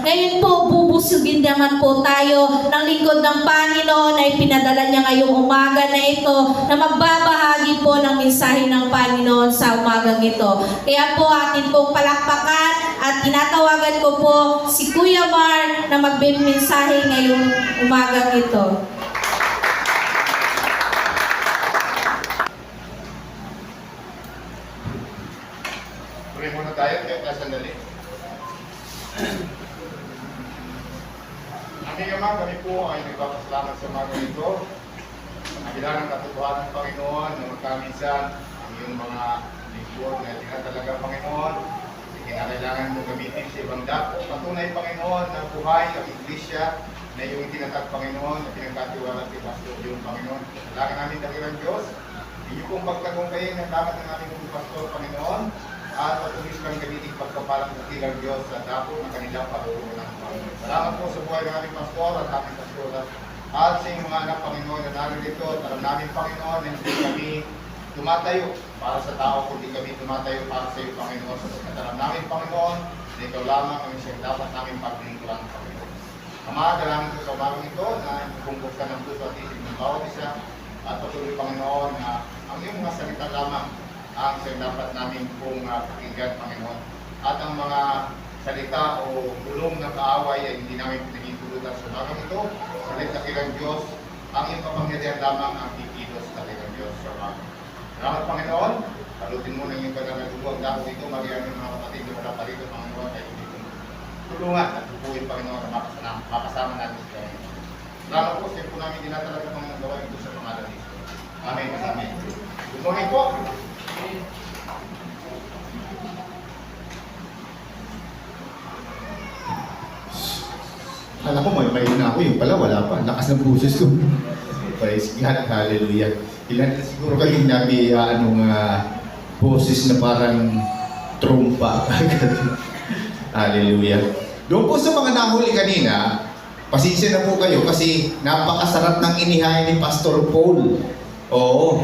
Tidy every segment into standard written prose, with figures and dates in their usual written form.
Ngayon po, bubusugin naman po tayo ng lingkod ng Panginoon na ipinadala niya ngayong umaga na ito na magbabahagi po ng mensahe ng Panginoon sa umagang ito. Kaya po atin pong palakpakan at tinatawagan ko po si Kuya Mar na magbimensahe ngayong umagang ito. Tuloy muna tayo, kaya sandali. Aming Ama, kami po ay nagpapasalamat sa umaga nito. Bilang ng katotohanan ng Panginoon na magkaminsan ang iyong mga lingkod na tinatalaga, Panginoon, kinakailangan mo gamitin sa ibang dako. Patunay, Panginoon, na buhay ang Iglesia na iyong itinatag, Panginoon, na pinagkatiwala si Pastor yung Panginoon. Kailangan namin dakilang Diyos, inyo pong pagtagumpayin ng dapat ng aming Pastor, Panginoon, at patuloy kang gamitin pagkapalang dakilang Diyos sa dako ng kanilang pag-uungan ng Panginoon. Salamat po sa buhay ng aming Pastor at aming Pastora. At sa inyong mga anak, Panginoon, na narito, alam namin, Panginoon, na hindi kami tumatayo para sa tao, kundi kami tumatayo para sa iyo, Panginoon. Sa alam namin, Panginoon, na ikaw lamang ang siyang dapat namin paglingkuran, Panginoon. Ama, dalangin ko sa umagang ito na ibubumbog ka ng puso at isip ng bawat isa at patuloy, Panginoon, na ang iyong mga salita lamang ang siyang dapat namin pong pakinggan, Panginoon. At ang mga salita o bulong ng kaaway ay hindi namin pinagintulutan sa umagang ito. Salit na kilang Diyos, ang iyong kapangyarihan lamang ang kikilos sa kilang Diyos sa umagang. Salamat, Panginoon. Palutin mo ng iyong banal na dugo ang dako dito, magiging ng mga kapatid na wala pa rito, Panginoon, ay hindi kong tulungan at tupuin, Panginoon, na makasama natin sa Kanya. Salamat po, siya po namin dinatalaga ng gawain ito sa pangalan nito. Amen. Amen. Good morning po. Alam ko, may na ako, yung pala wala pa. Lakas ng boses ko. Praise God, hallelujah. Ilan siguro kayong nabi boses na parang trompa. Hallelujah. Doon po sa mga nahuli kanina, pasensya na po kayo kasi napakasarap ng inihain ni Pastor Paul. Oo.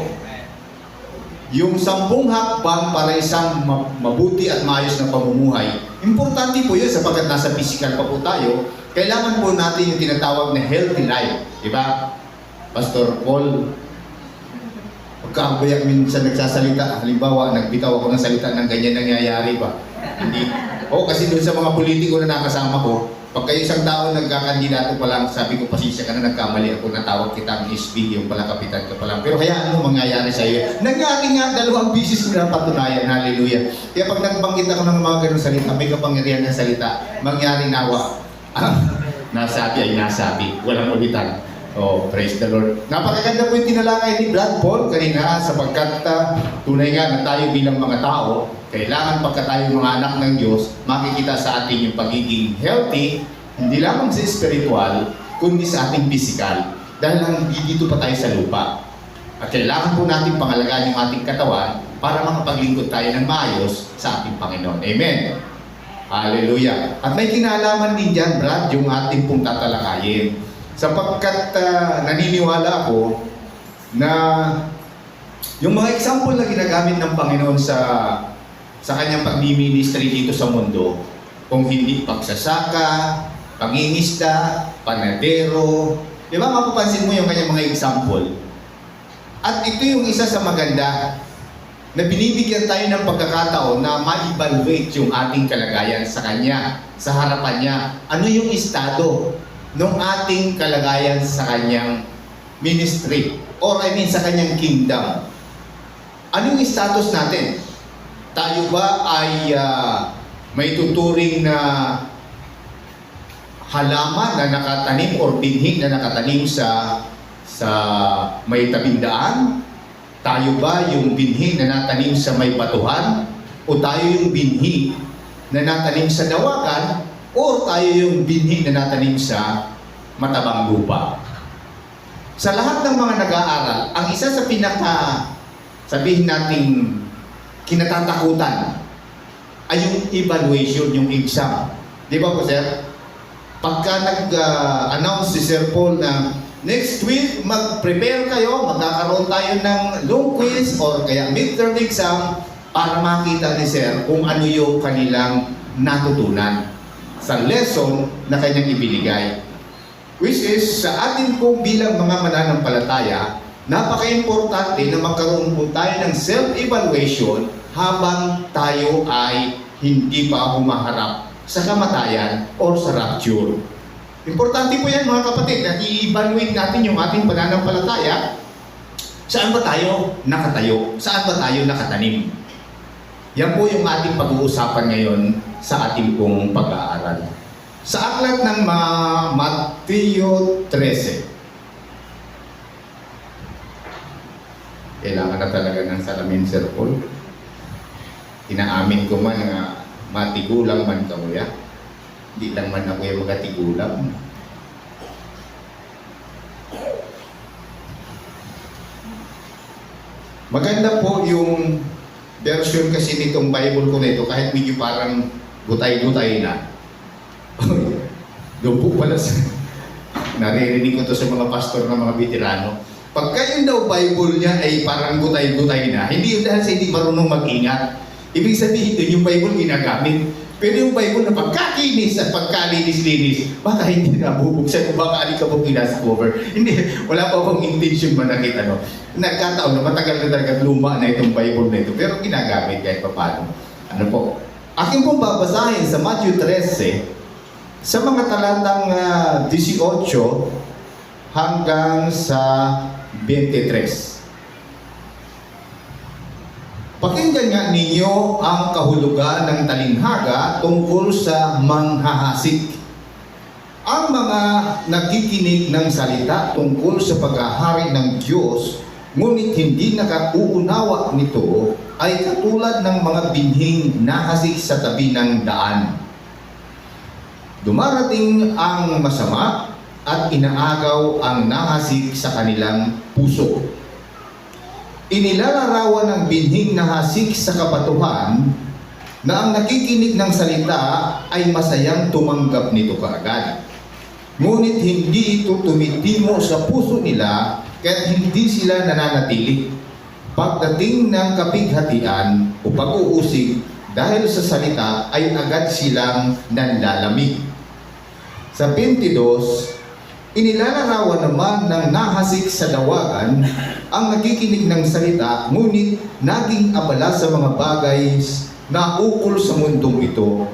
Yung 10 hakbang para isang mabuti at maayos na pamumuhay. Importante po yun sapagkat nasa physical pa po tayo. Kailangan po natin yung tinatawag na healthy life. Diba? Pastor Paul, pagkakabayak minsan nagsasalita, halimbawa, nagbitaw ako ng salita ng ganyan nangyayari ba? Hindi. O kasi doon sa mga politiko na nakasama ko, pag kayo isang tao nagkakandidato pa lang, sabi ko, pasensya ka na, nagkamali ako, natawag kita ng SB, yung pala kapitan ka pa lang. Pero kaya ano mangyayari sa iyo? Nangyari nga, 2 bisis ko na patunayan, hallelujah. Kaya pag nagbanggit ako ng mga ganun salita, may kapangyarihan ng salita, mangyari nawa. Nasabi ay nasabi, walang ulitan. Oh, praise the Lord. Napakaganda po yung tinalakay ni Brad Paul kanina sapagkat tunay nga na tayo bilang mga tao, kailangan pagka tayo mga anak ng Diyos, makikita sa atin yung pagiging healthy, hindi lamang sa spiritual, kundi sa ating physical. Dahil dito pa tayo sa lupa. At kailangan po natin pangalagaan yung ating katawan para makapaglingkod tayo ng maayos sa ating Panginoon. Amen. Hallelujah. At may kinalaman din dyan, Brad, yung ating pong tatalakayin. Sapagkat naniniwala ako na yung mga example na ginagamit ng Panginoon sa kanyang pag-ministry dito sa mundo, kung hindi pagsasaka, pangingisda, panadero, di ba mapapansin mo yung kanyang mga example? At ito yung isa sa maganda na binibigyan tayo ng pagkakataon na ma-evaluate yung ating kalagayan sa kanya, sa harapan niya. Ano yung estado ng ating kalagayan sa kanyang ministry or sa kanyang kingdom? Ano yung status natin? Tayo ba ay may tuturing na halaman na nakatanim or binhi na nakatanim sa may tabindaan? Tayo ba yung binhi na natanim sa may batuhan? O tayo yung binhi na natanim sa dawagan? O tayo yung binhi na natanim sa matabang lupa? Sa lahat ng mga nag-aaral, ang isa sa sabihin nating kinatatakutan ay yung evaluation, yung exam. Di ba po, sir? Pagka nag-announce si Sir Paul na next week, mag-prepare kayo, magkakaroon tayo ng long quiz or kaya midterm exam para makita ni Sir kung ano yung kanilang natutunan. sa lesson na kanyang ibinigay. Which is, sa atin po bilang mga mananampalataya, napaka-importante na magkaroon po tayo ng self-evaluation habang tayo ay hindi pa humaharap sa kamatayan or sa rapture. Importante po yan mga kapatid, na i-evaluate natin yung ating pananampalataya. Saan ba tayo nakatayo? Saan ba tayo nakatanim? Yan po yung ating pag-uusapan ngayon sa ating pong pag-aaral. Sa aklat ng Mateo 13. Kailangan na talaga ng salamin, Sir Paul. Inaamin ko man na matigulang man kamuya. Hindi lang man ako yung magatigulang. Maganda po yung version kasi nitong Bible ko nito, kahit medyo parang gutay-gutay na. Doon po pala naririnig ko to sa mga pastor ng mga veterano. Pagka yung daw Bible niya ay parang gutay-gutay na, hindi yun dahil sa hindi marunong mag-ingat. Ibig sabihin doon yung Bible ginagamit. Pero yung Bible na pagkakinis at pagkalinis-linis, baka hindi nabubuksan o baka alikabok nasa cover. Hindi, wala pa akong intention manakit ano. Nagkataon na matagal na talaga luma na itong Bible na ito, pero ginagamit kahit pa paano. Ano po? Akin pong babasahin sa Matthew 13, sa mga talatang 18 hanggang sa 23. Pakinggan nga ninyo ang kahulugan ng talinghaga tungkol sa manghahasik. Ang mga nakikinig ng salita tungkol sa paghahari ng Diyos, ngunit hindi nakauunawa nito, ay katulad ng mga binhing nahasik sa tabi ng daan. Dumarating ang masama at inaagaw ang nahasik sa kanilang puso. Inilalarawan ng binhing nahasik sa kabatuhan na ang nakikinig ng salita ay masayang tumanggap nito kaagad. Ngunit hindi ito tumitimo sa puso nila kaya't hindi sila nananatili. Pagdating ng kapighatian o pag-uusig dahil sa salita ay agad silang nanlalamig. Sa 22, inilalarawan naman ng nahasik sa dawagan ang nakikinig ng salita, ngunit naging abala sa mga bagay na ukol sa mundong ito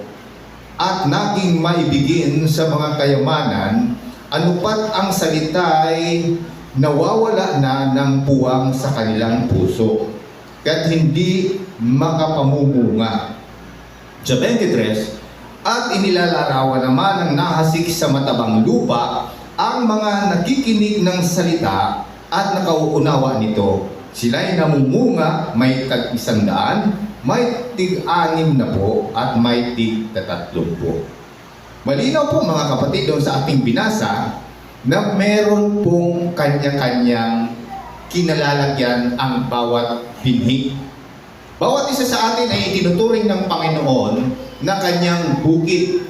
at naging maibigin sa mga kayamanan, anupat ang salita ay nawawala na ng puwang sa kanilang puso kaya't hindi makapamumunga. Sa 23, at inilalarawan naman ng nahasik sa matabang lupa ang mga nakikinig ng salita at nakauunawa nito. Sila'y namumunga, may tag-100, may tig-6 na po, at may tig-30 po. Malinaw po mga kapatid doon sa ating binasa na meron pong kanya-kanyang kinalalagyan ang bawat binhi. Bawat isa sa atin ay itinuturing ng Panginoon na kanyang bukid.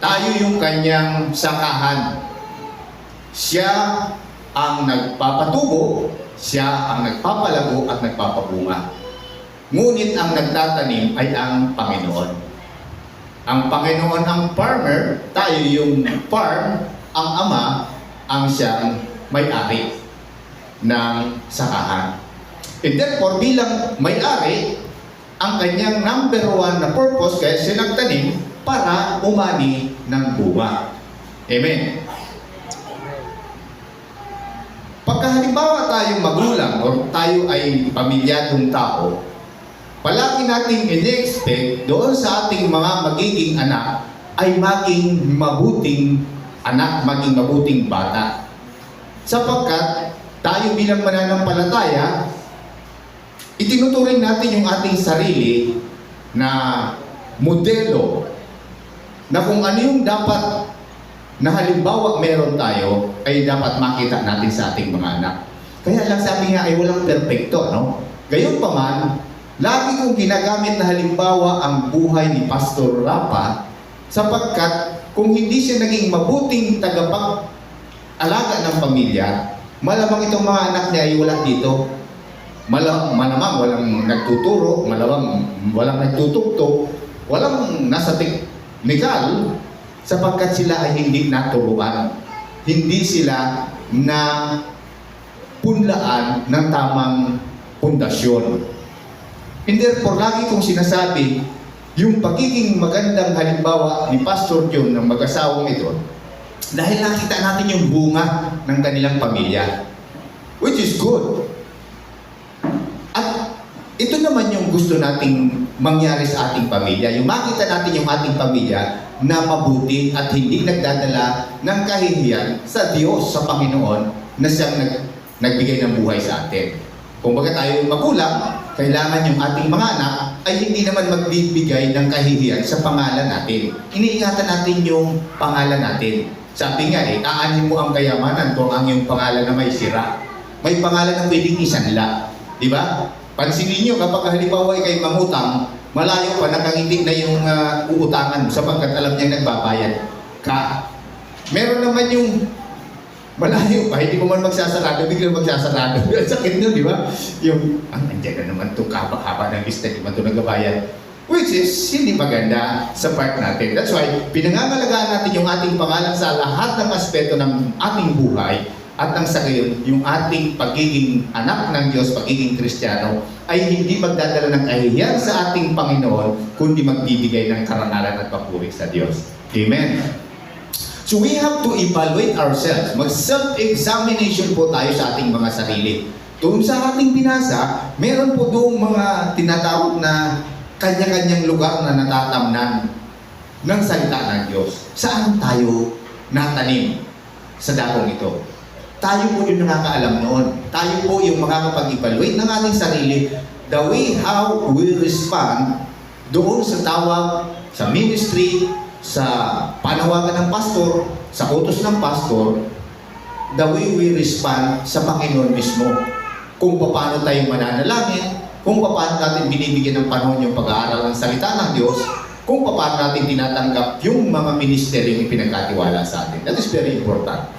Tayo yung kanyang sakahan. Siya ang nagpapatubo, siya ang nagpapalago at nagpapabunga. Ngunit ang nagtatanim ay ang Panginoon. Ang Panginoon ang farmer, tayo yung farm, ang Ama ang siyang may-ari ng sakahan. And therefore, bilang may-ari, ang kanyang number 1 na purpose kaya siya nagtanim para umani ng bunga. Amen. Pagka halimbawa tayong magulang o tayo ay pamilyadong tao, palagi nating in-expect doon sa ating mga magiging anak ay maging mabuting anak, maging mabuting bata. Sapagkat tayo bilang mananampalataya, itinuturing natin yung ating sarili na modelo na kung ano yung dapat na halimbawa meron tayo ay dapat makita natin sa ating mga anak. Kaya lang sabi nga ay walang perpekto, no? Gayon pa man, lagi kong ginagamit na halimbawa ang buhay ni Pastor Rapa sapagkat kung hindi siya naging mabuting tagapag-alaga ng pamilya, malamang itong mga anak niya ay wala dito. Malamang walang nagtuturo, malamang walang nagtutugtog, walang nasa technical sapagkat sila ay hindi naturuan. Hindi sila na punlaan ng tamang pundasyon. And therefore, lagi kong sinasabi, yung pagiging magandang halimbawa ni Pastor John ng mag-asawang ito, dahil nakita natin yung bunga ng kanilang pamilya, which is good. At ito naman yung gusto nating mangyari sa ating pamilya. Yung makita natin yung ating pamilya na mabuti at hindi nagdadala ng kahihiyan sa Diyos, sa Panginoon, na siyang nagbigay ng buhay sa atin. Kung baga tayo yung magulang, kailangan yung ating mga anak ay hindi naman magbibigay ng kahihiyan sa pangalan natin. Iniingatan natin yung pangalan natin. Sabi nga aanhin mo ang kayamanan kung ang yung pangalan na may sira. May pangalan na pwedeng isanla. Di ba? Pansinin nyo, kapag halimbawa ay kayo mangutang, malayo pa nakangiti na yung uutangan mo sapagkat alam niya nagbabayad ka. Meron naman yung malayo pa, hindi mo man magsasarado, biglang magsasarado. Sakit nun, di ba? Yung, andyan na naman itong haba ng lista, di man ito nagbabayad. Which is, hindi maganda sa part natin. That's why, pinangangalagaan natin yung ating pangalan sa lahat ng aspeto ng ating buhay. At nang sa gayon, yung ating pagiging anak ng Diyos, pagiging Kristiyano, ay hindi magdadala ng kahihiyan sa ating Panginoon, kundi magbibigay ng karangalan at papuri sa Diyos. Amen. So we have to evaluate ourselves. Mag-self-examination po tayo sa ating mga sarili. Doon sa ating binasa, meron po doong mga tinatawag na kanya-kanyang lugar na natatamnan ng salita ng Diyos. Saan tayo natanim sa dakong ito? Tayo po yung nakakaalam noon. Tayo po yung makakapag-evaluate ng ating sarili the way how we respond doon sa tawag, sa ministry, sa panawagan ng pastor, sa utos ng pastor, the way we respond sa Panginoon mismo. Kung paano tayo mananalangin, kung paano natin binibigyan ng panahon yung pag-aaral ng salita ng Diyos, kung paano natin tinatanggap yung mga ministeryong ipinagkatiwala sa atin. That is very important.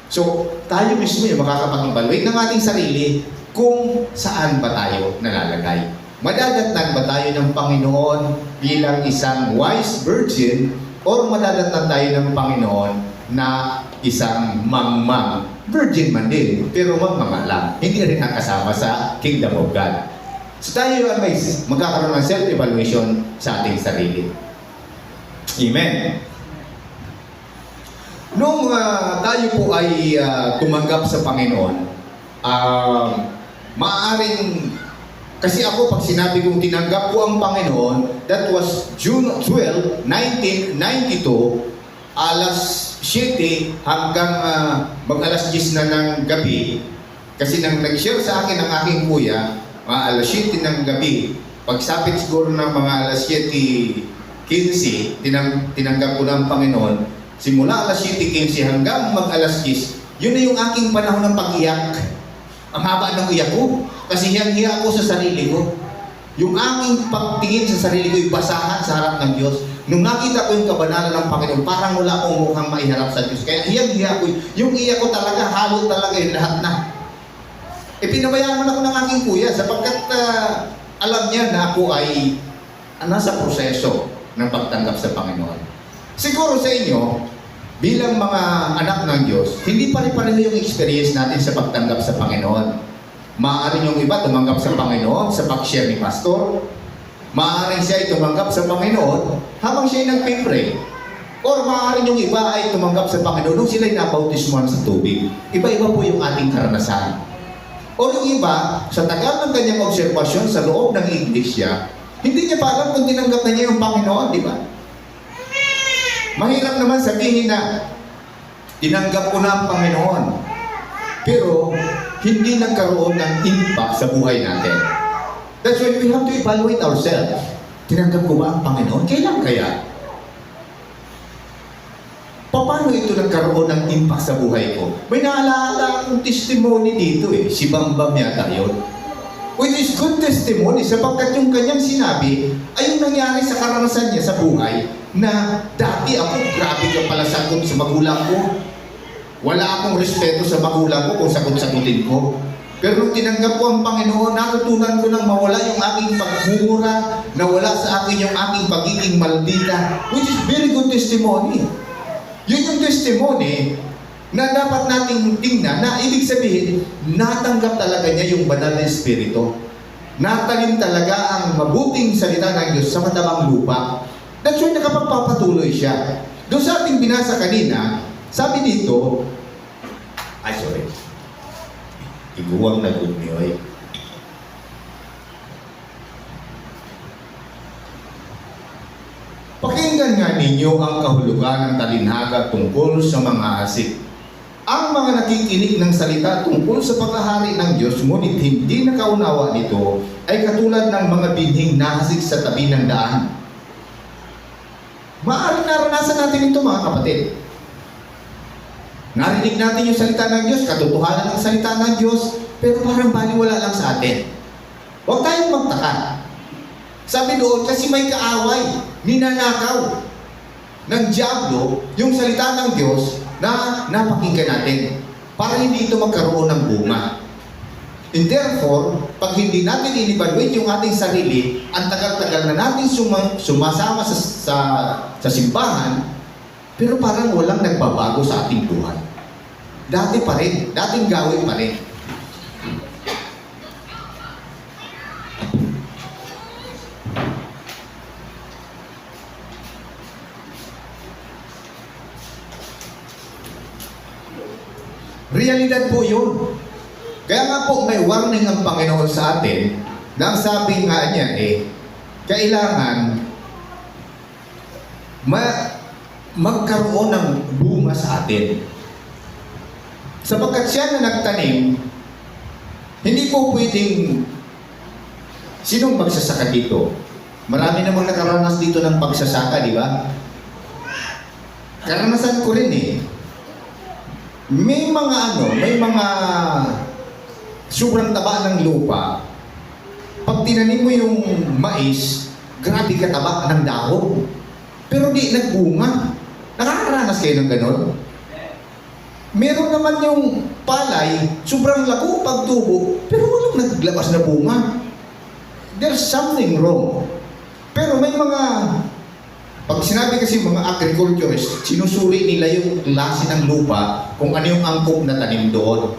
So, tayo mismo yung makakapag-evaluate ng ating sarili kung saan ba tayo nalalagay. Madadatnan ba tayo ng Panginoon bilang isang wise virgin o madadatnan tayo ng Panginoon na isang mangmang virgin man din, pero mangmang lang. Hindi rin nakasama sa Kingdom of God. So tayo ay magkakaroon ng self-evaluation sa ating sarili. Amen. Nung tayo po ay tumanggap sa Panginoon, maaaring, kasi ako pag sinabi kong tinanggap ko ang Panginoon, that was June 12, 1992, alas 7 hanggang mag-alas 10 na ng gabi. Kasi nang nag-share sa akin ang aking kuya, alas 7 ng gabi, pagsapit siguro ng mga alas 7:15, tinanggap ko ng Panginoon. Simula alas 7:15 hanggang mag-alas 10, yun na yung aking panahon ng pag-iyak. Ang haba ng iyak ko, kasi hiyang-hiya ako sa sarili ko. Yung aking pagtingin sa sarili ko, ibasahan sa harap ng Diyos. Nung nakita ko yung kabanalan ng Panginoon, parang wala akong mukhang maiharap sa Diyos. Kaya hiyang-hiya ko, yung iyak ko talaga, halo talaga yung lahat na. Pinabayaan mo ako ng aking kuya sapagkat alam niya na ako ay nasa proseso ng pagtanggap sa Panginoon. Siguro sa inyo, bilang mga anak ng Diyos, hindi pare-pareho yung experience natin sa pagtanggap sa Panginoon. Maaaring yung iba tumanggap sa Panginoon sa pag-share ni Pastor. Maaaring siya ay tumanggap sa Panginoon habang siya ay nagpipray. Or maaaring yung iba ay tumanggap sa Panginoon nung sila ay nabautismuhan sa tubig. Iba-iba po yung ating karanasan. O yung iba, sa tagal ng kanyang obserbasyon sa loob ng iglesia, hindi niya pa alam kung tinanggap na niya yung Panginoon, di ba? Mahirap naman sabihin na tinanggap ko na ang Panginoon, pero hindi nagkaroon ng impact sa buhay natin. That's why we have to evaluate ourselves. Tinanggap ko ba ang Panginoon? Kailan kaya? Paano ito nagkaroon ng impact sa buhay ko? May naalala akong testimony dito si Bambam yata yun. Which is good testimony sapagkat yung kanyang sinabi ay yung nangyari sa karanasan niya sa buhay na dati ako, grabe ka pala sagot sa magulang ko. Wala akong respeto sa magulang ko kung sagot-sagutin ko. Pero nung tinanggap ko ang Panginoon, natutunan ko nang mawala yung aking pagmumura, nawala sa akin yung aking pagiging maldita, which is very good testimony. Yun yung testimony na dapat nating tingnan na ibig sabihin, natanggap talaga niya yung banal na Espiritu. Natanim talaga ang mabuting salita ng Diyos sa matabang lupa. That's why nakapagpapatuloy siya. Doon sa ating binasa kanina, sabi dito, iguwang na good niyoy. Pakinggan nga ninyo ang kahulugan ng talinhaga tungkol sa mga asik. Ang mga nakikinig ng salita tungkol sa paghahari ng Diyos, ngunit hindi nakaunawa nito, ay katulad ng mga binhing nahasik sa tabi ng daan. Maaaring naranasan natin ito, mga kapatid. Narinig natin yung salita ng Diyos, katotohanan ng salita ng Diyos, pero parang baliwala lang sa atin. Huwag tayong magtaka. Sabi doon, kasi may kaaway, ninanakaw ng diablo yung salita ng Diyos na napakinggan natin para hindi ito magkaroon ng bunga. And therefore, pag hindi natin in-evaluate yung ating sarili, ang tagal-tagal na natin sumasama sa simbahan, pero parang walang nagbabago sa ating buhay. Dati pa rin, dating gawin pa rin. Realidad po yun. Kaya nga po may warning ang Panginoon sa atin na ang sabi nga niya kailangan magkaroon ng bunga sa atin. Sapagkat siya na nagtanim, hindi po pwedeng sinong magsasaka dito. Marami namang nakaranas dito ng pagsasaka, di ba? Karanasan ko rin May mga sobrang taba ng lupa. Pag tinanim mo yung mais, grabe kataba ng dahon. Pero di nagbunga. Nakakaranas kayo ng ganon? Meron naman yung palay, sobrang lako pagtubo, pero walang naglabas na bunga. There's something wrong. Pero may mga, pag sinabi kasi mga agriculturist, sinusuri nila yung klase ng lupa kung ano yung angkop na tanim doon.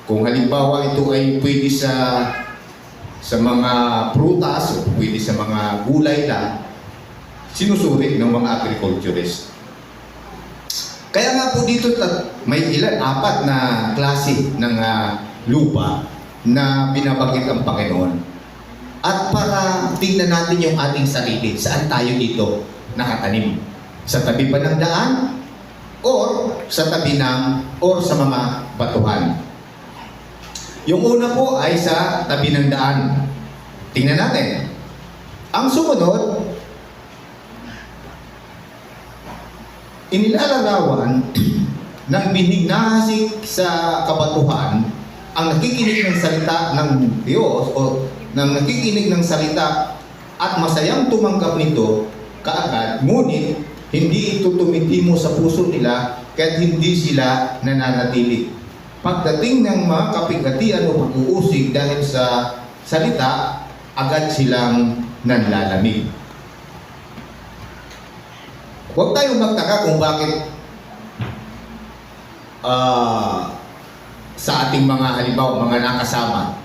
Kung halimbawa ito ay pwede sa mga prutas o pwede sa mga gulay lang, sinusuri ng mga agriculturist. Kaya nga po dito may apat na klase ng lupa na binabanggit ang Panginoon. At para tingnan natin yung ating sarili, saan tayo dito nakatanim? Sa tabi pa ng daan? Or sa tabi or sa mga batuhan? Yung una po ay sa tabi ng daan. Tingnan natin. Ang sumunod, inilalarawan ng binig nahasik sa kabatuhan ang nakikinig ng salita ng Diyos o ng nakikinig ng salita at masayang tumanggap nito kaagad, ngunit hindi ito tumitimo sa puso nila kahit hindi sila nananatili. Pagdating ng mga kapigatian o pag-uusig dahil sa salita, agad silang nanlalamig. Huwag tayong magtaka kung bakit sa ating mga halimbawa, mga nakasama.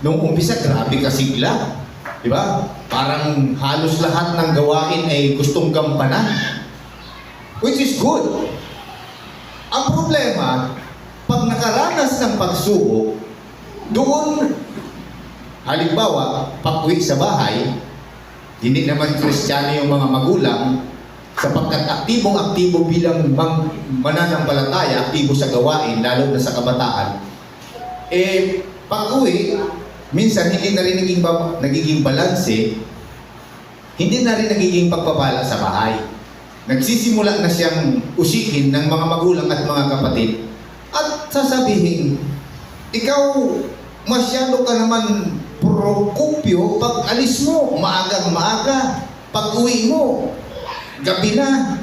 Nung umpisa, grabe kasigla. Di ba? Parang halos lahat ng gawain ay gustong gampanan. Which is good. Ang problema, pag nakaranas ng pagsubok, doon, halimbawa, pag-uwi sa bahay, hindi naman Kristiyano yung mga magulang, sapagkat aktibong-aktibo bilang mananampalataya, aktibo sa gawain, lalo na sa kabataan, pag-uwi, minsan hindi na rin nagiging balanse, hindi na rin nagiging pagpapala sa bahay. Nagsisimula na siyang usikin ng mga magulang at mga kapatid at sasabihin, ikaw masyado ka naman prokupyo pag alis mo, maagang maaga, pag uwi mo, gabi na,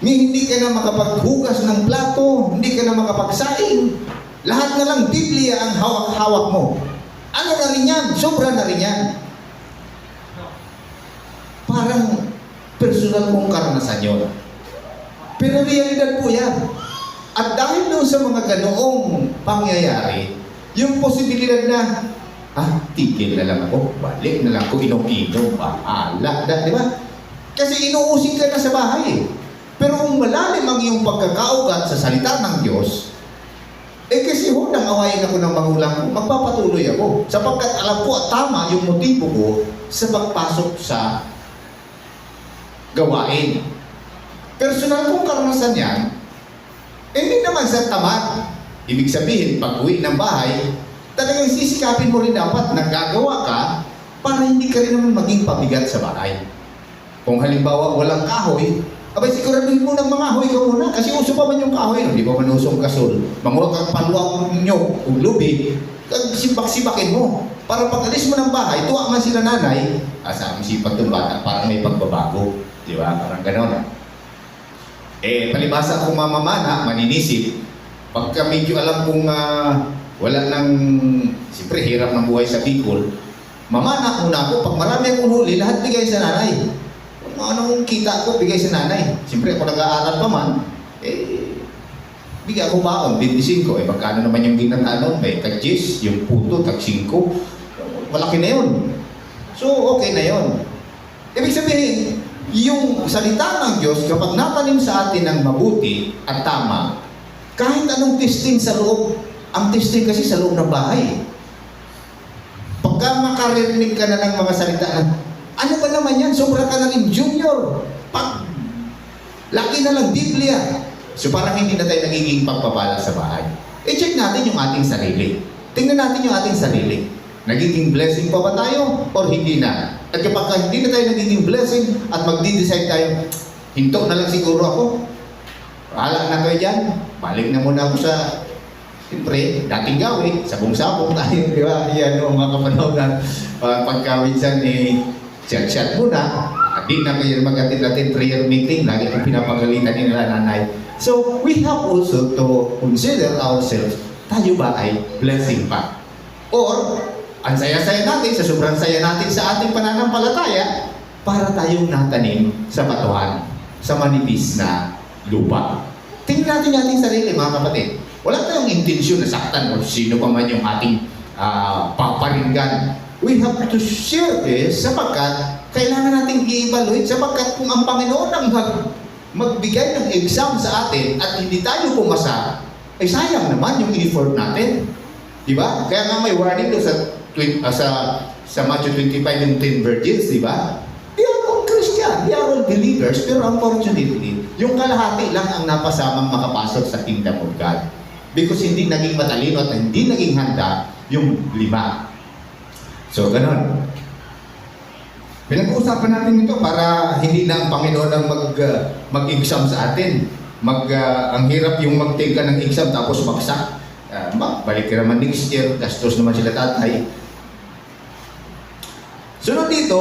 hindi ka na makapaghugas ng plato, hindi ka na makapagsaing. Lahat na lang Biblia ang hawak-hawak mo. Ano na rin yan? Sobra na rin yan. Parang personal mong karanasan yun. Pero realidad po yan. At dahil doon sa mga ganoong pangyayari, yung posibilidad na, tigil na lang ako, balik na lang ako, inom-inom, bahala, di ba? Kasi inuusig ka na sa bahay eh. Pero kung malalim ang iyong pagkakaugat sa salita ng Diyos, kasi nang awayin ako ng magulang ko, magpapatuloy ako. Sapagkat alam ko at tama yung motibo ko sa pagpasok sa gawain. Personal kong karanasan yan, hindi naman sa tamad. Ibig sabihin, pag uwi ng bahay, talagang sisikapin mo rin dapat na gagawa ka para hindi ka rin naman maging pabigat sa bahay. Kung halimbawa walang kahoy, abay siguraduhin mo ng mga kahoy ka muna kasi uso pa man yung kahoy, no? Di ba man usong kasol? Manguha kang paluwa nyo, kung lubi, sibak-sibakin mo. Para pag alis mo ng bahay, tuwa man sila nanay, sa sipag ng bata, parang may pagbabago. Di ba? Parang gano'n. Palibasa kung mamamana, maninisip, pagka medyo alam kong wala nang, siyempre hirap ng buhay sa Bicol, mamana muna ako, pag marami akong huli, lahat bigay sa nanay. Kung anong kita ko, bigay sa nanay. Siyempre ako nag-aaral pa man, bigay ako baon, 25. Magkano naman yung ginatanon? May tag-10, yung puto, tag-5. Malaki na yun. So, okay na yun. Ibig sabihin, yung salita ng Diyos, kapag natanim sa atin ng mabuti at tama, kahit anong testing sa loob, ang testing kasi sa loob ng bahay. Pagka makaririnig ka na ng mga salita na, ano ba naman yan? Sobra ka na rin junior. Pag laki na lang Biblia. So parang hindi na tayo nagiging pagpapala sa bahay. I-check natin yung ating sarili. Tingnan natin yung ating sarili. Nagiging blessing pa ba tayo or hindi na? At kapag hindi na tayo nagiging blessing at magdi-decide tayo, hinto na lang siguro ako. Pahala na kayo dyan. Balik na muna ako sa, siyempre, dating gawin. Sabong-sabong tayo, di ba? Yan o mga kapanahon na pagkawinsan chat-chat muna. At di na kayo mag-atid-atid prayer meeting. Lagi ang pinapagalitan nila nanay. So, we have also to consider ourselves, tayo ba ay blessing pa? Or, ang saya-saya natin, sa sobrang saya natin sa ating pananampalataya, para tayong natanim sa batuhan, sa manipis na lupa. Tingnan natin yung ating sarili, mga kapatid. Wala tayong intensyon na saktan o sino pa man yung ating paparinggan. We have to share this sapagkat kailangan nating i-evaluate sapagkat kung ang Panginoon ang magbigay ng exam sa atin at hindi tayo pumasa, ay sayang naman yung effort natin. Diba? Kaya nga may warning doon sa Matthew 25 yung 10 virgins, diba? They are all Christian, they are all believers, pero unfortunately, yung kalahati lang ang napasamang makapasok sa kingdom of God. Because hindi naging matalino at hindi naging handa yung 5. So, ganun. Pinag-uusapan natin ito para hindi na ang Panginoon ang mag-exam sa atin. Ang hirap yung mag-take ka ng exam tapos bagsak. Balik ka naman next year, gastos naman sila tatay. Sunod dito,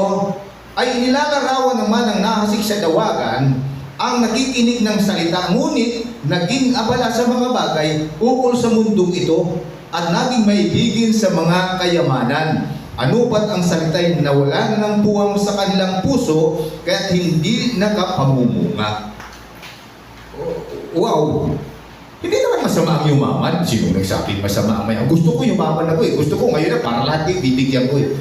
ay nilalarawan naman ng nahasik sa dawagan ang nakikinig ng salita, ngunit naging abala sa mga bagay ukol sa mundong ito at naging maibigin sa mga kayamanan. Ano ba't ang salita'y nawalan ng puwang sa kanilang puso kaya't hindi nakapamumunga? Wow! Hindi naman masama ang yumaman. Sino nagsabing masama ang mayaman? Gusto ko yumaman ako eh. Gusto ko ngayon na para lahat kayo bibigyan ko eh.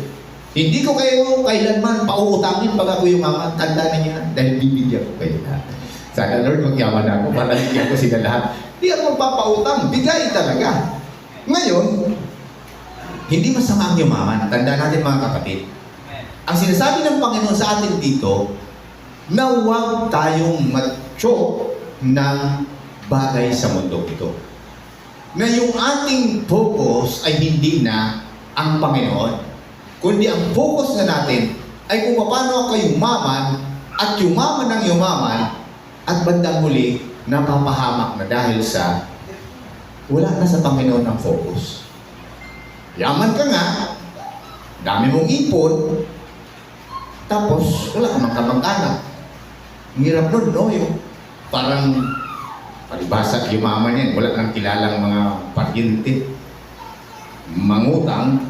Hindi ko kayo kailanman pauutangin pag ako yumaman. Tandaan niya dahil bibigyan ko kayo lahat. Sana Lord, magyaman ako para bigyan ko sila lahat. Hindi ako magpapautang. Bigay talaga. Ngayon, hindi masama ang yumaman. Tandaan natin mga kapatid. Ang sinasabi ng Panginoon sa atin dito, na huwag tayong macho ng bagay sa mundo ito. Na yung ating focus ay hindi na ang Panginoon, kundi ang focus na natin ay kung paano ako yumaman at yumaman ng yumaman at bandang huli napapahamak na dahil sa wala na sa Panginoon ang focus. Yaman ka nga, dami mong ipon, tapos wala ka mang kamag-anak. Ang hirap nun, no? Yung parang palibasa yumaman yan, wala nang kilalang mga paryente. Mangutang,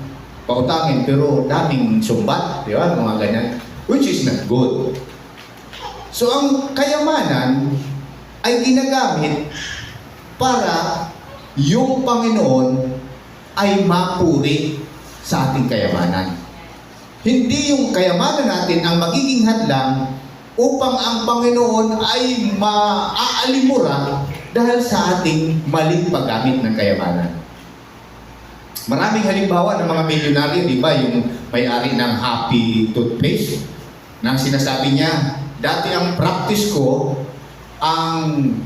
pautangin, pero daming sumbat, di ba? Mga ganyan, which is not good. So ang kayamanan ay ginagamit para yung Panginoon ay mapuri sa ating kayamanan. Hindi yung kayamanan natin ang magiging hadlang upang ang Panginoon ay maaalimura dahil sa ating maling paggamit ng kayamanan. Maraming halimbawa ng mga milyonaryo, di ba? Yung may-ari ng Happy Toothpaste, nang sinasabi niya, dati ang practice ko, ang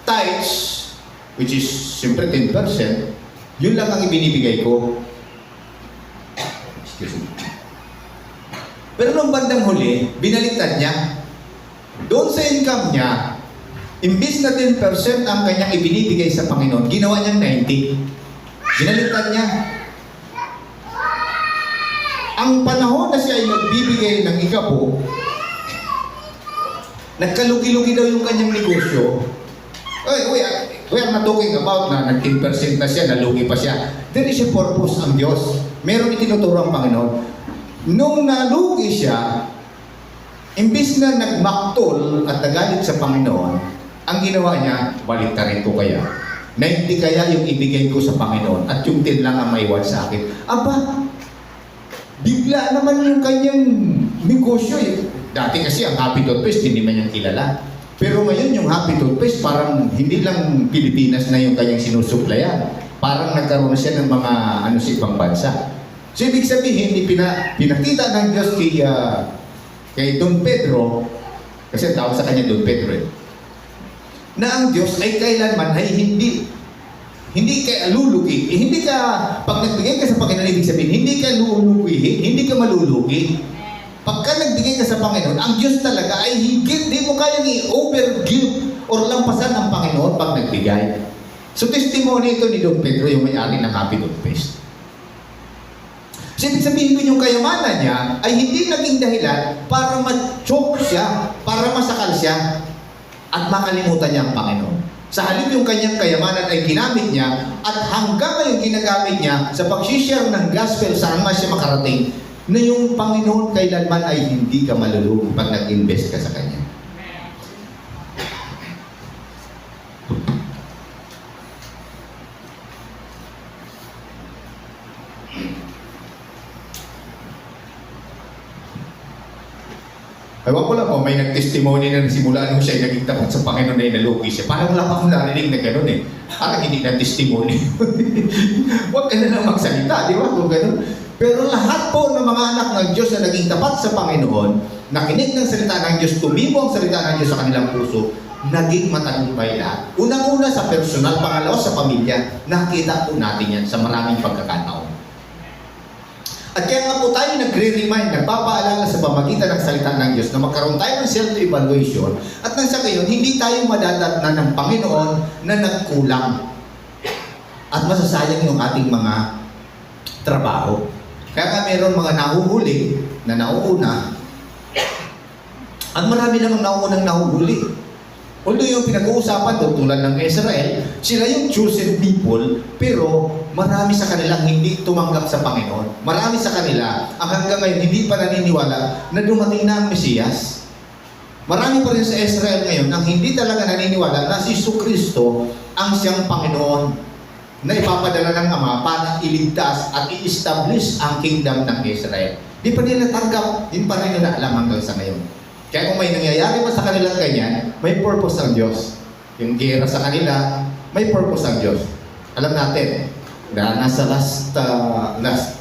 tithes, which is siyempre 10%, yun lang ang ibinibigay ko. Excuse me. Pero nung bandang huli, binaliktad niya. Doon sa income niya, imbis na 10% ang kanyang ibinibigay sa Panginoon, ginawa niyang 90%. Binaliktad niya. Ang panahon na siya ay magbibigay ng ikabo, nagkalugi-lugi daw yung kanyang negosyo. We are not talking about na nag-10% na siya, nalugi pa siya. There is a purpose ang Diyos. Meron itinuturo ang Panginoon. Nung nalugi siya, imbis na nagmaktol at nagalit sa Panginoon, ang ginawa niya, baliktarin ko kaya. 90 kaya yung ibigay ko sa Panginoon at yung 10 lang ang maiwan sa akin. Aba, bigla naman yung kanyang negosyo. Dati kasi ang Happy Toothpaste, hindi man niyang kilala. Pero ngayon yung Happy Toothpaste, parang hindi lang Pilipinas na yung kanyang sinusuplayan. Parang nagkaroon na siya ng mga sa ibang bansa. So ibig sabihin, pinakita ng Diyos kay Don Pedro, kasi tawag sa kanya Don Pedro na ang Diyos ay kailanman ay hindi ka lulugi. Hindi ka, pag nagbigay ka sa Panginoon, ibig sabihin, hindi ka lulugi, hindi ka malulugi. Pagka nagbigay ka sa Panginoon, ang Diyos talaga ay hindi mo kayang i-overgive or lampasan ang Panginoon pag nagbigay. So testimony ito ni Don Pedro, yung may-ari ng Happy Toothpaste. So ibig sabihin yung kayamanan niya ay hindi naging dahilan para ma-choke siya, para masakal siya, at makalimutan niya ang Panginoon. Sa halip yung kanyang kayamanan ay ginamit niya at hanggang ngayon ginagamit niya sa pag-share ng gospel saan man siya makarating na yung Panginoon kailanman ay hindi ka malulugi pag nag-invest ka sa Kanya. Ewan ko lang po, may nag-testimony na simula nung siya ay naging tapat sa Panginoon na inalugi siya. Parang wala pa akong narinig na gano'n eh. Parang hindi na testimony. Huwag ka na lang magsalita, di ba? Kung gano'n. Pero lahat po ng mga anak ng Diyos na naging tapat sa Panginoon, nakinig ng salita ng Diyos, tumibo ang salita ng Diyos sa kanilang puso, naging matagumpay lahat. Unang-una sa personal, pangalawa sa pamilya, nakita po natin yan sa maraming pagkakataon. At kaya nga po tayo nagre-remind, nagpapaalala sa pamagitan ng salita ng Diyos na magkaroon tayo ng self-evaluation at nang sa gayon, hindi tayo madadatnan ng Panginoon na nagkulang at masasayang yung ating mga trabaho. Kaya nga meron mga nahuhuli na nauuna at marami namang nauunang nahuhuli. Although yung pinag-uusapan doon tulad ng Israel, sila yung chosen people, pero marami sa kanilang hindi tumanggap sa Panginoon. Marami sa kanila ang hanggang ngayon hindi pa naniniwala na dumating na ang Mesiyas. Marami pa rin sa Israel ngayon ang hindi talaga naniniwala na si Jesucristo ang siyang Panginoon na ipapadala ng Ama para iligtas at i-establish ang kingdom ng Israel. Di pa nila tanggap, di pa rin nila alam hanggang sa ngayon. Kaya kung may nangyayari pa sa kanilang ganyan, may purpose ang Diyos. Yung gera sa kanila, may purpose ang Diyos. Alam natin, na nasa last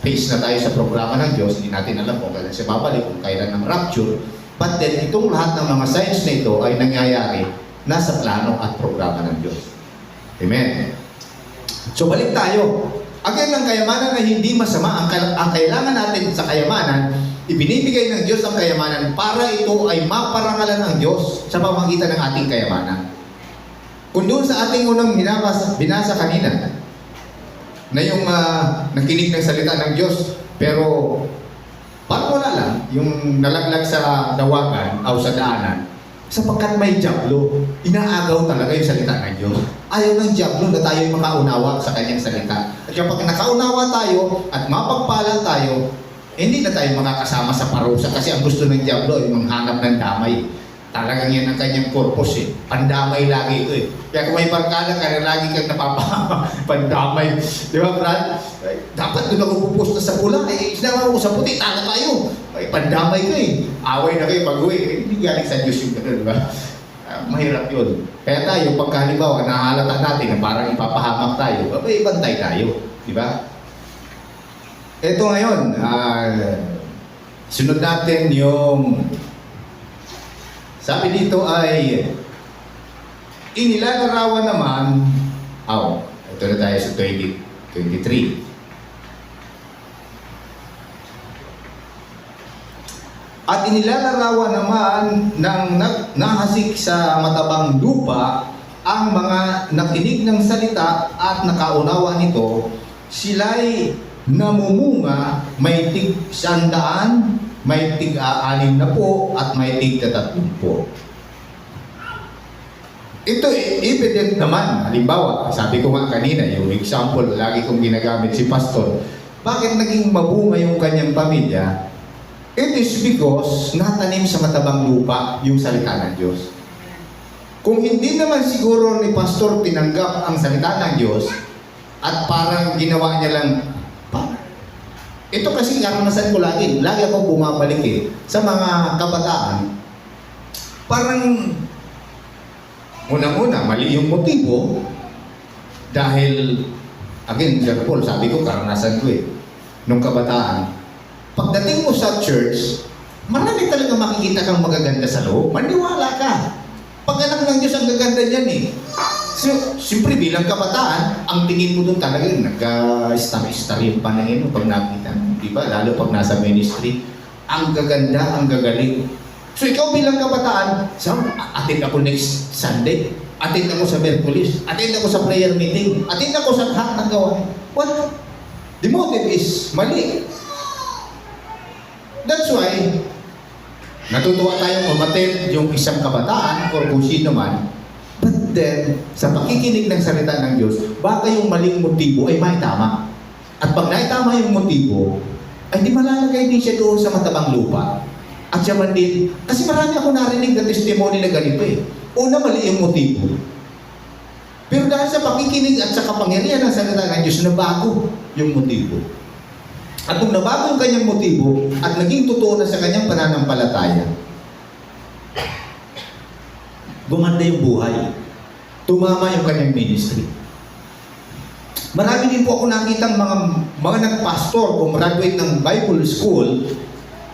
phase na tayo sa programa ng Diyos, hindi natin alam kung kailan siya babalik, kung kailan ng rapture. But then, itong lahat ng mga signs na ito ay nangyayari nasa plano at programa ng Diyos. Amen. So, balik tayo. Again, ang kayamanan na hindi masama, ang kailangan natin sa kayamanan, ibinibigay ng Diyos ang kayamanan para ito ay maparangalan ng Diyos sa pamamagitan ng ating kayamanan. Kung doon sa ating unang binasa kanina, na yung nakinig ng salita ng Diyos, pero parang wala lang, yung nalaglag sa dawagan o sa daanan, sapagkat may jablo, inaagaw talaga yung salita ng Diyos. Ayaw ng diablo na tayo makaunawa sa kanyang salita. At kapag nakaunawa tayo at mapagpala tayo, hindi na tayo makakasama sa parusa kasi ang gusto ng diablo ay manghanap ng damay. Talagang yan ang kanyang purpose eh. Pandamay lagi ito eh. Kaya kung may barkada ka na lagi kang napapahama, pandamay. Di ba, Brad? Dapat doon ako pupusta sa pula. Sinama ko sa puti, tanga tayo. Ay, pandamay ka eh. Away na kayo pag-uwi. Hindi galing sa Diyos yung gano'n, di ba? Mahirap yun. Kaya tayo, pagka halimbawa, nahalata natin na parang ipapahamak tayo, may bantay tayo. Di ba? Ito ngayon, sunod natin yung sabi dito ay inilalarawan naman ito na tayo sa 2023. At inilalarawan naman ng nahasik sa matabang lupa ang mga nakinig ng salita at nakaunawa nito, sila'y namumunga, may tig 100, may tig 60 at may tig 30. Ito evident naman. Halimbawa, sabi ko nga kanina, yung example, lagi kong ginagamit si Pastor. Bakit naging mabunga yung kanyang pamilya? It is because natanim sa matabang lupa yung salita ng Diyos. Kung hindi naman siguro ni Pastor tinanggap ang salita ng Diyos at parang ginawa niya lang, ito kasi karanasan ko lagi ako bumabalik sa mga kabataan. Parang unang-una, mali yung motibo dahil, again, Sir Paul, sabi ko, karanasan ko nung kabataan. Pagdating mo sa church, marami talaga makikita kang magaganda sa loob. Maniwala ka. Pag anak ng Diyos, ang gaganda niyan So, siyempre bilang kabataan, ang tingin mo doon talaga, nag-star yung panangin mo pag nakita mo. Diba? Lalo pag nasa ministry, ang gaganda, ang gagaling. So, ikaw bilang kabataan, attend ako next Sunday, attend ako sa Merkulis, attend ako sa prayer meeting, attend ako sa lahat ng gawain. What? The motive is mali. That's why, natutuwa tayong umattend yung isang kabataan or kung sino man, but then, sa pakikinig ng salita ng Diyos, baka yung maling motibo ay maitama. At pag naitama yung motibo, ay di malalagay din siya doon sa matabang lupa. At siya man din, kasi marami ako narinig na testimony na ganito Una, mali yung motibo. Pero dahil sa pakikinig at sa kapangyarihan ng salita ng Diyos, nabago yung motibo. At kung nabago yung kanyang motibo at naging totoo na sa kanyang pananampalataya, gumanda yung buhay. Tumama yung kanyang ministry. Marami din po ako nakitang mga nagpastor o graduate ng Bible school,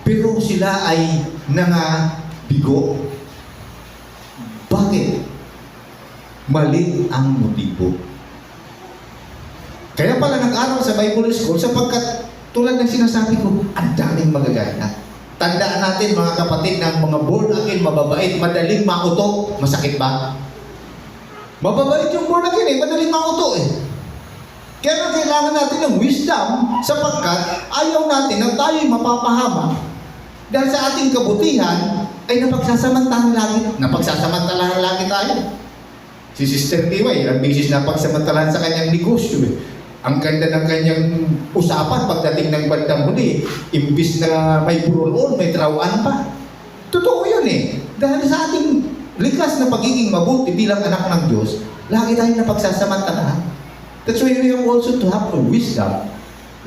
pero sila ay nangabigo. Bakit? Mali ang motibo. Kaya pala nag-aral sa Bible school sapagkat tulad ng sinasabi ko, ang daming magagana. Tandaan natin mga kapatid ng mga born again, mababait, madaling mauto. Masakit ba? Mababait yung born again madaling mauto Kaya kailangan natin ng wisdom sapagkat ayaw natin na tayo'y mapapahama dahil sa ating kabutihan ay napagsasamantalahan lagi tayo. Si Sister Tiwa, ilang beses napagsamantalahan sa kanyang negosyo Ang ganda ng kanyang usapan pagdating ng bandang huli. Imbis na may burol may trawaan pa. Totoo yun Dahil sa ating likas na pagiging mabuti bilang anak ng Diyos, lagi tayong napagsasamantalahan. That's why we have also to have a wisdom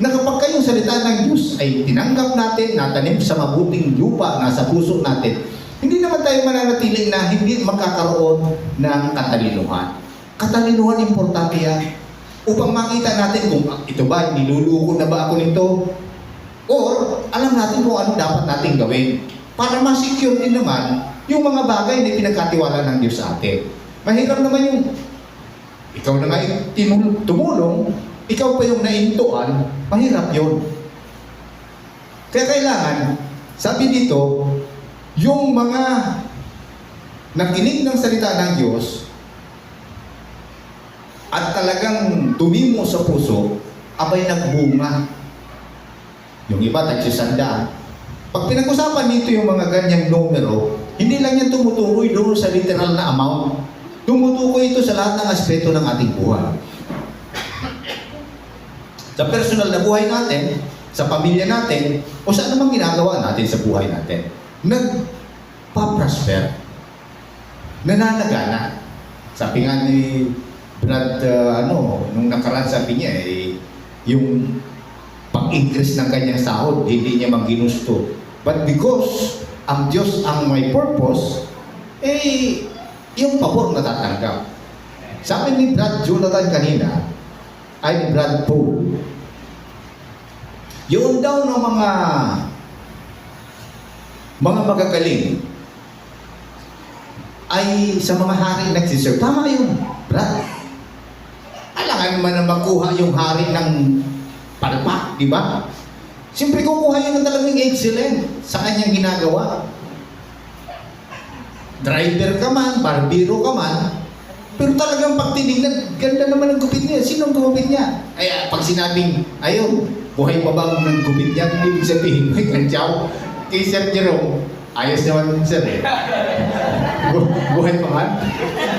na kapag kayong salita ng Diyos ay tinanggap natin, natanim sa mabuting lupa, nasa puso natin, hindi naman tayo mananatili na hindi magkakaroon ng katalinuhan. Katalinuhan, importante yan. Upang makita natin kung ito ba, niluluko na ba ako nito? Or, alam natin kung ano dapat natin gawin. Para ma-secure din naman yung mga bagay na pinagkatiwala ng Diyos sa atin. Mahirap naman yung ikaw na nga tumulong, ikaw pa yung naintuan, mahirap yun. Kaya kailangan, sabi dito, yung mga nakinig ng salita ng Diyos at talagang tumimo sa puso, abay nagbunga. Yung iba, tagsisandaan. Pag pinag-usapan dito yung mga ganyang numero, hindi lang yan tumutukoy doon sa literal na amount. Tumutukoy ito sa lahat ng aspeto ng ating buhay. Sa personal na buhay natin, sa pamilya natin, o sa anumang ginagawa natin sa buhay natin. Nagpa-prosper. Nananagana. Sabi nga ni Brad, nung nakaraan sabi niya, yung pag-increase ng kanyang sahod, hindi niya maginusto. But because ang Diyos ang may purpose, yung pabor natatanggap. Sabi ni Brad Jonathan kanina, ay ni Brad Paul, yun daw ng mga magagaling ay sa mga hari nagsiserve. Tama yun, Brad. Alangan naman na makuha yung hari ng palpak, di ba? Siyempre kukuha yun ng talagang excellent sa kanyang ginagawa. Driver ka man, barbero ka man, pero talagang pag tinignan, ganda naman ang gupit niya. Sino ang gupit niya? Ay, pag sinabing, ayun, buhay pa ba ng gupit niya? Ibig sabihin, may kantyaw. Kay Sir Jerome, ayos naman sir eh. Buhay pa man?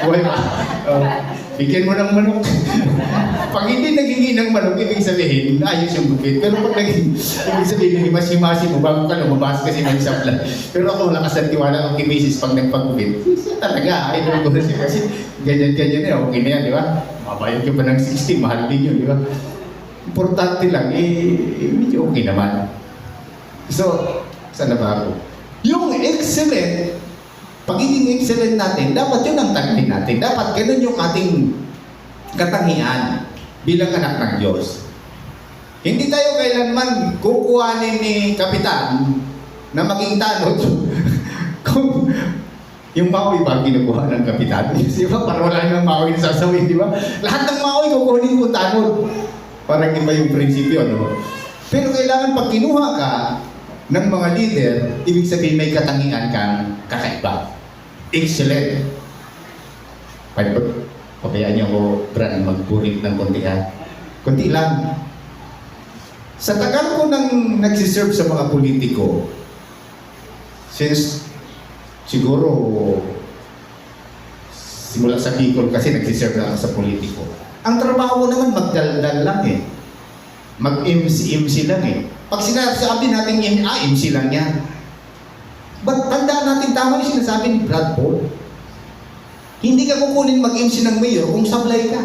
Buhay pa. Bigyan mo ng manok. Pag hindi naging ng manok, ibig sabihin, ayos yung gupit. Pero pag naging, ibig sabihin, himasi-himasi mo bago ka lumabas kasi may sapla. Pero ako lakas ng tiwala ng kimisis pag nagpagupit. Siya talaga, idol ko na siya kasi ganyan-ganyan eh, okay na yan, di ba? Mabayad ka pa ng 60, mahal din yun, di ba? Importante lang, medyo okay naman. So, saan na ba ako? Yung excellent, pagiging excellent natin, dapat yun ang tagpin natin. Dapat ganun yung ating katangian bilang anak ng Diyos. Hindi tayo kailanman kukuhanin ni Kapitan na maging tanod kung yung Maui ba kinukuha ng Kapitan? Di ba? Para wala nang Maui na sasawin, di ba? Lahat ng Maui kukuhanin ko tanod. Parang iba yung prinsipyo, no? Pero kailangan pag kinuha ka ng mga leader, ibig sabihin may katangian kang kakaiba. Excellent. Pabayaan niyo ako, Brad, magburik ng konti ha. Konti lang. Sa tagal ko nang nagsiserve sa mga politiko, since siguro simula sa Bicol kasi nagsiserve na ako sa politiko. Ang trabaho ko naman magdaldal lang eh. Mag-MC lang eh. Pag sinasabi natin MC lang yan. But tandaan natin tama yung sinasabi ni Brad Paul. Hindi ka kukunin mag-MC ng mayor kung sablay ka.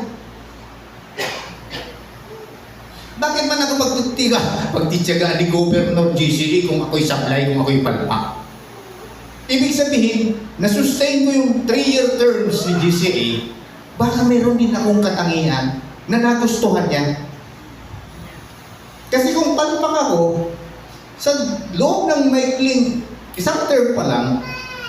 Bakit man ako pagtitiyaga ni Governor GCE kung ako'y sablay, kung ako'y palpak? Ibig sabihin, nasustain ko yung 3-year terms ni GCE, baka meron din akong katangian na nagustuhan niya. Kasi kung palpak ako, sa loob ng maikling isang term pa lang,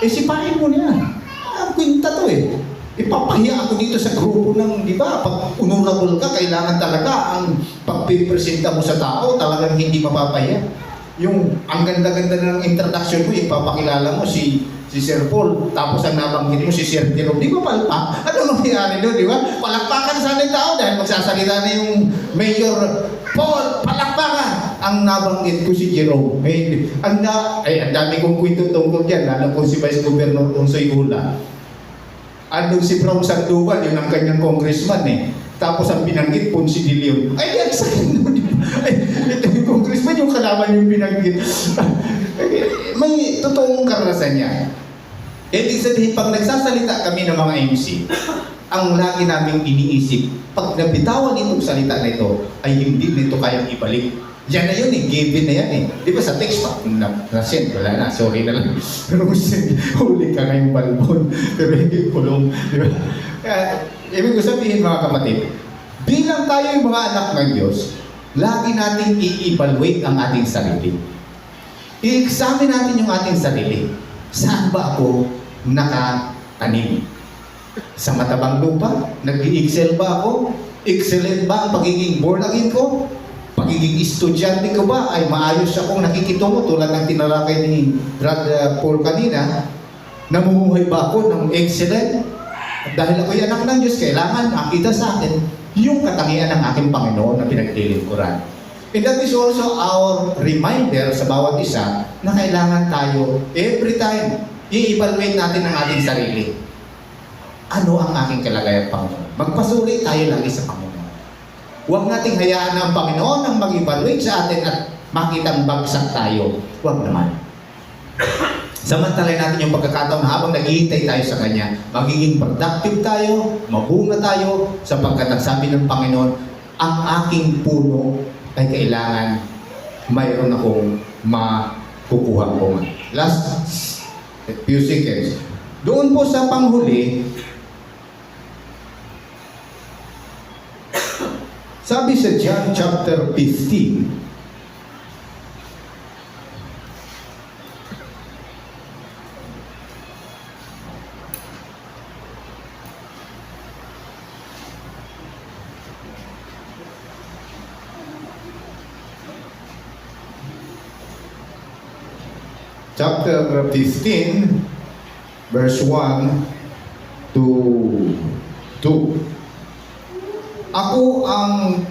sipahin mo niya. Ang kwinta to eh. Ipapahiya ako dito sa grupo ng, di ba, pag honorable ka, kailangan talaga ang pagpipresenta mo sa tao, talagang hindi mapapahiya. Yung ang ganda-ganda ng introduction mo, ipapakilala mo si Sir Paul, tapos ang nabanggit mo si Sir Jerome, di ba palpak? Ano nangyayari doon, di ba? Palakpakan sana yung tao dahil magsasalita na yung Mayor Paul, palakpakan! Ang nabanggit ko si Jerome. Ang dami kong kwento tungkol dyan, lalo ko si Vice Governor Tonsoy Ula. Andun si From Sandoval, yun ang kanyang congressman eh. Tapos ang binanggit, Ponce de Leon. Ay, yan sa akin. Ay, ito yung congressman, yung kalaban yung binanggit. May totoong karanasan niya. Ibig sabihin, pag nagsasalita kami ng mga MC, ang lagi naming iniisip, pag nabitawan itong salita na ito, ay hindi nito kayang ibalik. Yan na yun eh, given na yan eh. Di ba sa text pa, na-send, wala na, sorry na lang. Pero huli ka ngayong balbon, pero hindi kulong. Di ba? Kaya, ibig ko sabihin mga kapatid, bilang tayo yung mga anak ng Diyos, lagi natin i-evaluate ang ating sarili. I-examine natin yung ating sarili. Saan ba ako nakatanim? Sa matabang lupa? Nag-i-excel ba ako? Excellent ba ang pagiging born again ko? Pagiging estudyante ko ba ay maayos akong nakikitungo tulad ng tinalakay ni Brad Paul kanina? Namumuhay ba ako ng excellent? At dahil ako'y anak ng Diyos, kailangan makita sa akin yung katangian ng aking Panginoon na pinaglilingkuran. And that is also our reminder sa bawat isa na kailangan tayo every time i-evaluate natin ang ating sarili. ano ang aking kalagayan, Panginoon? Magpasuri tayo lagi sa Panginoon. Huwag nating hayaan na ang Panginoon ang mag-evaluate sa atin at makitang bagsak tayo. Huwag naman. Samantalay natin yung pagkakataon habang naghihintay tayo sa Kanya, magiging productive tayo, mabunga tayo, sapagkat ang sabi ng Panginoon, ang aking puno ay kailangan mayroon akong makukuha ko. Last few seconds. Doon po sa panghuli, sabi sa John chapter 15, chapter 15, verse 1 to 2. Ako ang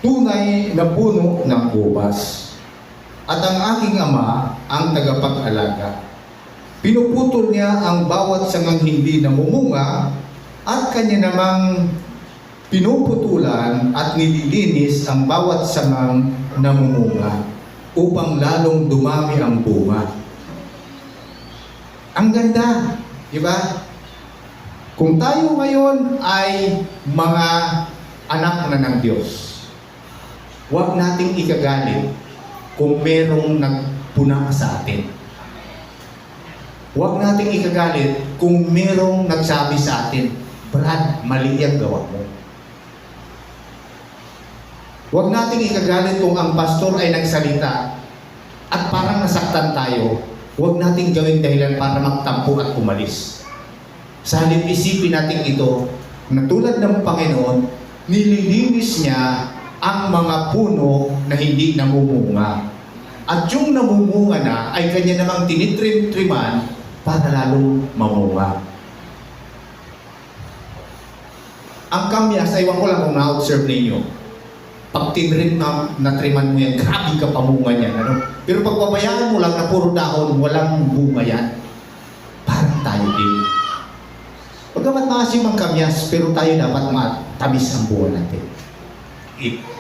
tunay na puno ng ubas, at ang aking Ama ang tagapag-alaga. Pinuputol niya ang bawat sangang hindi namumunga, at kanya namang pinuputulan at nililinis ang bawat sangang namumunga, upang lalong dumami ang bunga. Ang ganda, di ba? Kung tayo ngayon ay mga anak na ng Diyos, huwag nating ikagalit kung merong nagpuna sa atin. Huwag nating ikagalit kung merong nagsabi sa atin, Brad, mali ang gawa mo. Huwag nating ikagalit kung ang pastor ay nagsalita at parang nasaktan tayo. Huwag nating gawing dahilan para magtampo at umalis. Sa halip isipin natin ito, na tulad ng Panginoon, nililinis niya ang mga puno na hindi namumunga. At yung namumunga na ay kanya namang tinitrim-triman para lalong mamunga. Ang kamyas, aywan ko lang kung na-observe ninyo. Pag tinrim na triman mo yan, grabe ka pamunga niyan. Ano? Pero pag pabayaan mo lang na puro dahon, walang bunga yan. Parang tayo din. Pagkamat maasim ang kamyas, pero tayo dapat matamis ang buwan natin.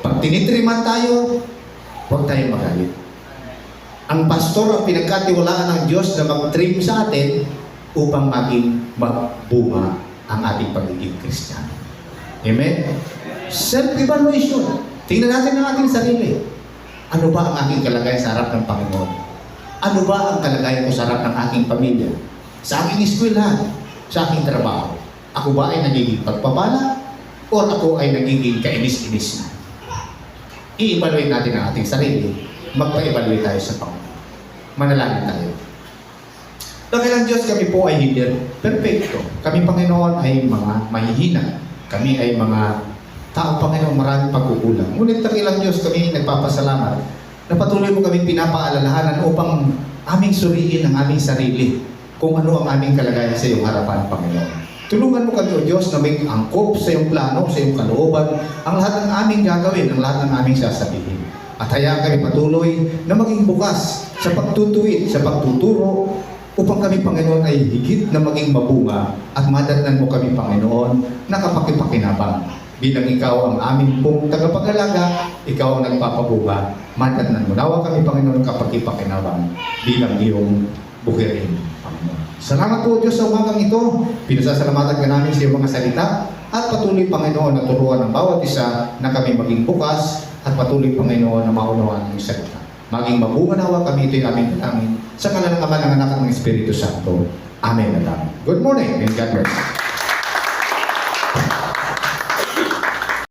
Pag tinitriman tayo, huwag tayo magalit. Ang pastor ang pinagkatiwalaan ng Diyos na mag-trim sa atin upang maging magbunga ang ating pagiging Kristiyano. Amen? Self-evaluation. Tingnan natin ang ating sarili. Ano ba ang aking kalagayan sa harap ng Panginoon? Ano ba ang kalagayan ko sa harap ng aking pamilya? Sa aking eskwelahan? Sa aking trabaho? Ako ba ay nagiging pagpapala? O ako ay nagiging kainis-inis na? I-evaluate natin ang ating sarili. Magpa-evaluate tayo sa Panginoon. Manalangin tayo. Dakilang Diyos, kami po ay hindi perfecto. Kami, Panginoon, ay mga mahihina. Kami ay mga tao, Panginoon, maraming pagkukulang. Ngunit dakilang Diyos, kami nagpapasalamat na patuloy mo kami pinapaalalahanan upang aming suriin ang aming sarili kung ano ang aming kalagayan sa iyong harapan, Panginoon. Tulungan mo kami, O Diyos, na may angkop sa iyong plano, sa iyong kalooban, ang lahat ng aming gagawin, ang lahat ng aming sasabihin. At hayaan kami patuloy na maging bukas sa pagtutuwid, sa pagtuturo, upang kami, Panginoon, ay higit na maging mabunga at madatnan mo kami, Panginoon, na kapakipakinabang. Bilang ikaw ang aming pong tagapag-alaga, ikaw ang nagpapabunga, madatnan mo. Nawa kami, Panginoon, kapakipakinabang bilang iyong bukirin, Panginoon. Salamat po, Diyos, sa umagang ito. Pinasasalamatan ka namin sa iyong mga salita at patuloy, Panginoon, na turuan ng bawat isa na kami maging bukas at patuloy, Panginoon, na maunawaan ang iyong salita. Maging mabunga nawa kami, ito'y aming dalangin sa ngalan ng Ama, ng Anak at ng Espiritu Santo. Amen at amen. Good morning and God bless.